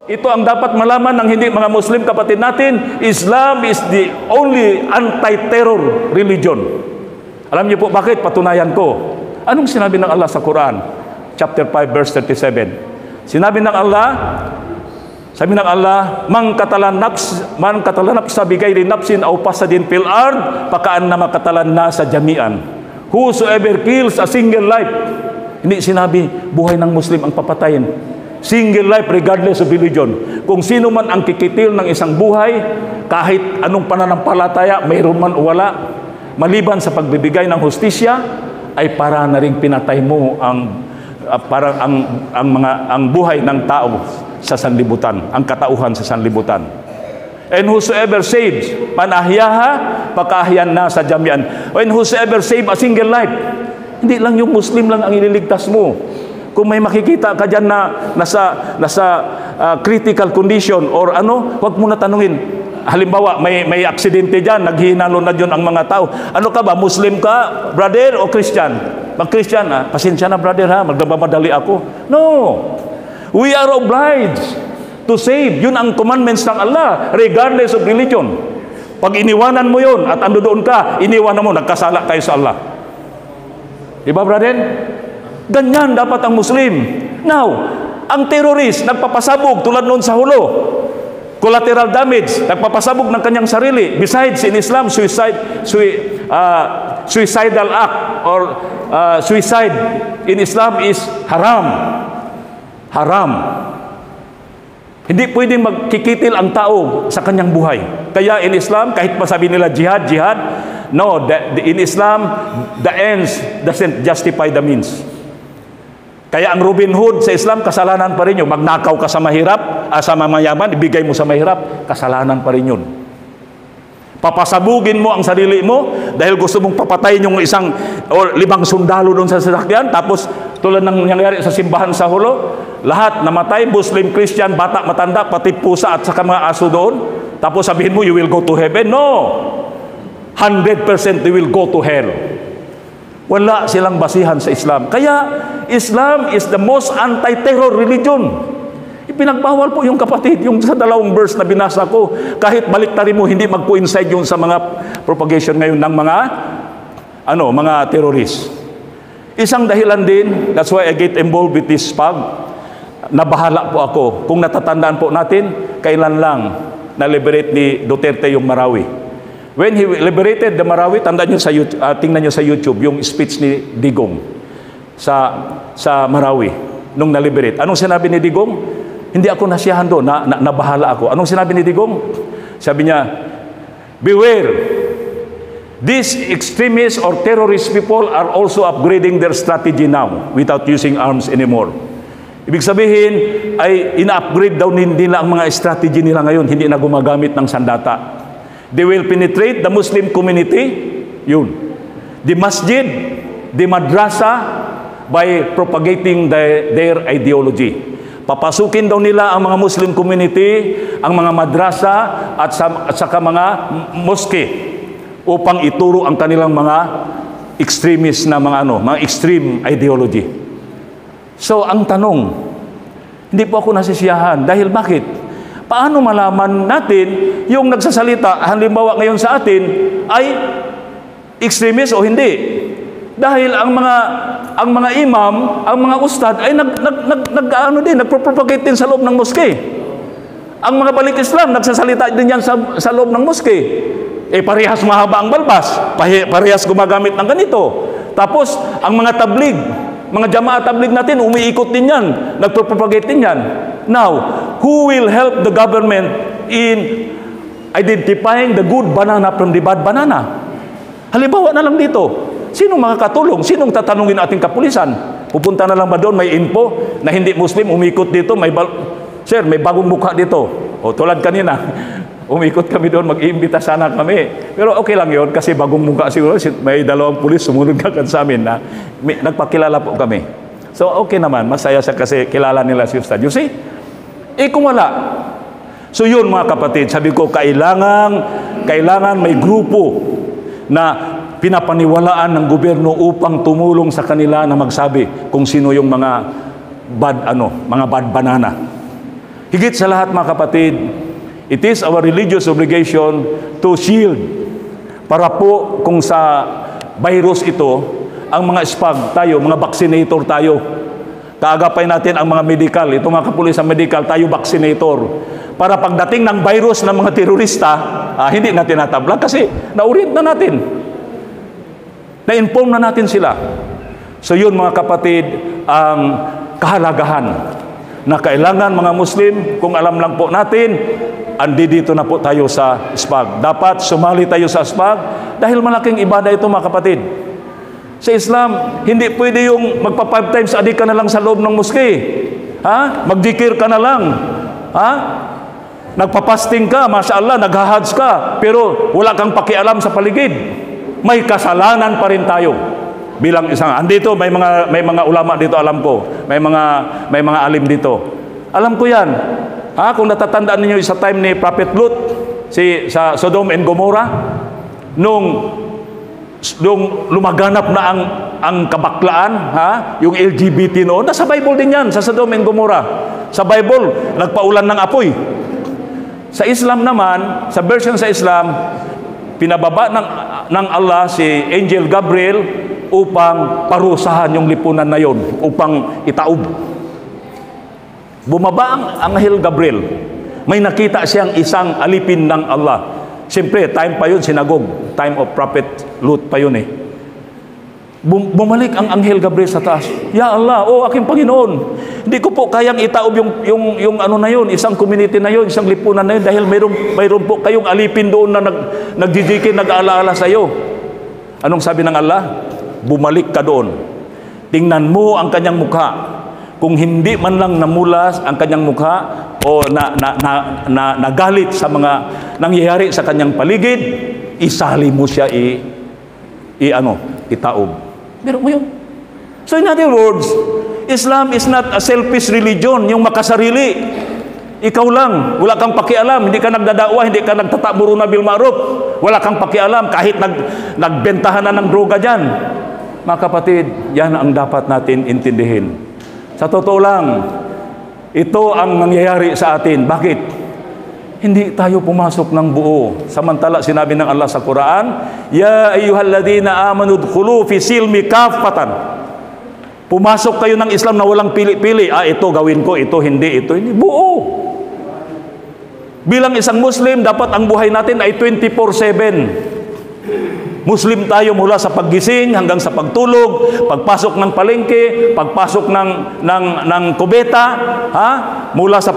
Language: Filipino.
Ito ang dapat malaman ng hindi mga Muslim kapatid natin. Islam is the only anti-terror religion. Alam niyo po bakit? Patunayan ko. Anong sinabi ng Allah sa Quran? Chapter 5 verse 37. Sinabi ng Allah, man katalan nafsa bigayri nafsin aw fasadin fil ard fakaannama katalan nasa jami'an. Whosoever kills a single life. Hindi sinabi buhay ng Muslim ang papatayin. Single life regardless of religion. Kung sino man ang kikitil ng isang buhay, kahit anong pananampalataya, mayroon man o wala, maliban sa pagbibigay ng hustisya, ay para na ring pinatay mo ang buhay ng tao sa sanlibutan, ang katauhan sa sanlibutan. And whosoever saves, man ahyaha, pakaahyan na sa jamian. And whosoever save a single life, hindi lang yung Muslim lang ang ililigtas mo. Kung may makikita ka dyan na nasa critical condition or ano, huwag mo na tanungin. Halimbawa, may aksidente dyan, naghihinalo na dyan ang mga tao. Ano ka ba? Muslim ka, brother, o Christian? Mag-Christian, pasensya na brother ha, magmamadali ako. No! We are obliged to save. Yun ang commandments ng Allah, regardless of religion. Pag iniwanan mo yun at ando doon ka, iniwanan mo, nagkasala kayo sa Allah. Diba brother? Ganyan dapat ang Muslim. Now, ang terrorist nagpapasabog tulad noon sa Hulo. Collateral damage, nagpapasabog ng kanyang sarili. Besides, in Islam, suicidal act or suicide in Islam is haram. Haram. Hindi pwedeng magkikitil ang tao sa kanyang buhay. Kaya in Islam, kahit masabi nila jihad, no, in Islam, the ends doesn't justify the means. Kaya ang Robin Hood sa Islam, kasalanan pa rin yun. Magnakaw ka sa mahirap, sa mamayaman, ibigay mo sa mahirap, kasalanan pa rin yun. Papasabugin mo ang sarili mo dahil gusto mong papatayin yung isang o 5 sundalo doon sa sasakyan, tapos tulad ng nangyari sa simbahan sa Hulo, lahat namatay, Muslim, Christian, bata, matanda, pati pusa at saka mga aso doon. Tapos sabihin mo, you will go to heaven. No! 100% they will go to hell. Wala silang basihan sa Islam. Kaya, Islam is the most anti-terror religion. Ipinagbawal po yung kapatid, yung sa 2 verse na binasa ko. Kahit baliktarin mo, hindi mag-coincide yung sa mga propagation ngayon ng mga terrorists. Isang dahilan din, that's why I get involved with this PAG. Nabahala po ako. Kung natatandaan po natin, kailan lang na-liberate ni Duterte yung Marawi. When he liberated the Marawi, tingnan nyo sa YouTube yung speech ni Digong sa Marawi nung na-liberate. Anong sinabi ni Digong? Hindi ako nasiyahan doon, nabahala ako. Anong sinabi ni Digong? Sabi niya, beware, these extremists or terrorist people are also upgrading their strategy now without using arms anymore. Ibig sabihin ay ina-upgrade daw nila ang mga strategy nila ngayon, hindi na gumagamit ng sandata. They will penetrate the Muslim community, yun. The masjid, the madrasa, by propagating their ideology. Papasukin daw nila ang mga Muslim community, ang mga madrasa, at saka mga mosque, upang ituro ang kanilang mga extremist na mga extreme ideology. So, ang tanong, hindi po ako nasisiyahan. Dahil bakit? Paano malaman natin yung nagsasalita, halimbawa ngayon sa atin, ay extremist o hindi? Dahil ang mga imam, ang mga ustad ay nagpropagate din sa loob ng moske. Ang mga balik Islam nagsasalita din yan sa loob ng moske. Parehas mahaba ang balbas, parehas gumagamit ng ganito. Tapos ang mga tablig, mga jamaah tablig natin, umiikot din yan, nagpropagate din yan. Now, who will help the government in identifying the good banana from the bad banana? Halimbawa na lang dito, sinong makakatulong? Sinong tatanungin ating kapulisan? Pupunta na lang ba doon, may info na hindi Muslim, umikot dito, sir, may bagong mukha dito. O tulad kanina, umikot kami doon, mag-iimbita sana kami. Pero okay lang yun, kasi bagong mukha siguro, may 2 pulis, sumunod agad sa amin na nagpakilala po kami. So okay naman, masaya siya kasi kilala nila si Ustad. You see? Kung wala. So yun mga kapatid, sabi ko, kailangan may grupo na pinapaniwalaan ng gobyerno upang tumulong sa kanila na magsabi kung sino yung mga bad banana. Higit sa lahat mga kapatid, it is our religious obligation to shield para po kung sa virus ito, ang mga spag tayo, mga vaccinator tayo. Kaagapay natin ang mga medical, ito mga kapulisan medical, tayo vaccinator. Para pagdating ng virus ng mga terorista, hindi natin natablag kasi naurit na natin. Na-inform na natin sila. So yun mga kapatid, ang kahalagahan na kailangan mga Muslim, kung alam lang po natin, andi dito na po tayo sa SPAG. Dapat sumali tayo sa SPAG dahil malaking ibadah ito mga kapatid. Sa Islam, hindi pwede yung magpa 5 times a day ka na lang sa loob ng moske. Magdikir ka na lang. Nagpapasting ka, mashallah, naghahadj ka, pero wala kang pakialam sa paligid. May kasalanan pa rin tayo. Bilang isang, andito may mga ulama dito, alam ko. May mga alim dito. Alam ko 'yan. Kung natatandaan niyo sa time ni Prophet Lut sa Sodom and Gomorrah, nung lumaganap na ang kabaklaan, yung LGBT noon, nasa Bible din 'yan, sa Sodom and Gomorrah. Sa Bible, nagpaulan ng apoy. Sa Islam naman, sa version sa Islam, pinababa ng Allah si Angel Gabriel upang parusahan yung lipunan na yon, upang itaob. Bumaba ang Anghel Gabriel. May nakita siyang isang alipin ng Allah. Siyempre, time pa yun, sinagog. Time of Prophet Lut pa yun eh. Bumalik ang Anghel Gabriel sa taas. Ya Allah, aking Panginoon, hindi ko po kayang itaob yung ano na yun, isang community na yun, isang lipunan na yun, dahil mayroon po kayong alipin doon na nagdidikit, nag-aalaala sa iyo. Anong sabi ng Allah? Bumalik ka doon. Tingnan mo ang kanyang mukha. Kung hindi man lang namulas ang kanyang mukha o nagalit sa mga nangyayari sa kanyang paligid, isali mo siya itaob. Pero mo yun. So in other words, Islam is not a selfish religion, yung makasarili. Ikaw lang, wala kang pakialam, hindi ka nagdadakwa, hindi ka nagtatamuruna bil ma'ruf, wala kang pakialam kahit nagbentahan na ng droga dyan. Mga kapatid, yan ang dapat natin intindihin. Sa totoo lang, ito ang nangyayari sa atin. Bakit? Hindi tayo pumasok ng buo. Samantala, sinabi ng Allah sa Quran, Ya ayyuhalladhina amanu dkhulu fi silmi kaffatan. Pumasok kayo ng Islam na walang pili-pili. Ito gawin ko, ito hindi, ito hindi. Buo. Bilang isang Muslim, dapat ang buhay natin ay 24/7. Muslim tayo mula sa paggising hanggang sa pagtulog, pagpasok ng palengke, pagpasok ng kubeta, mula sa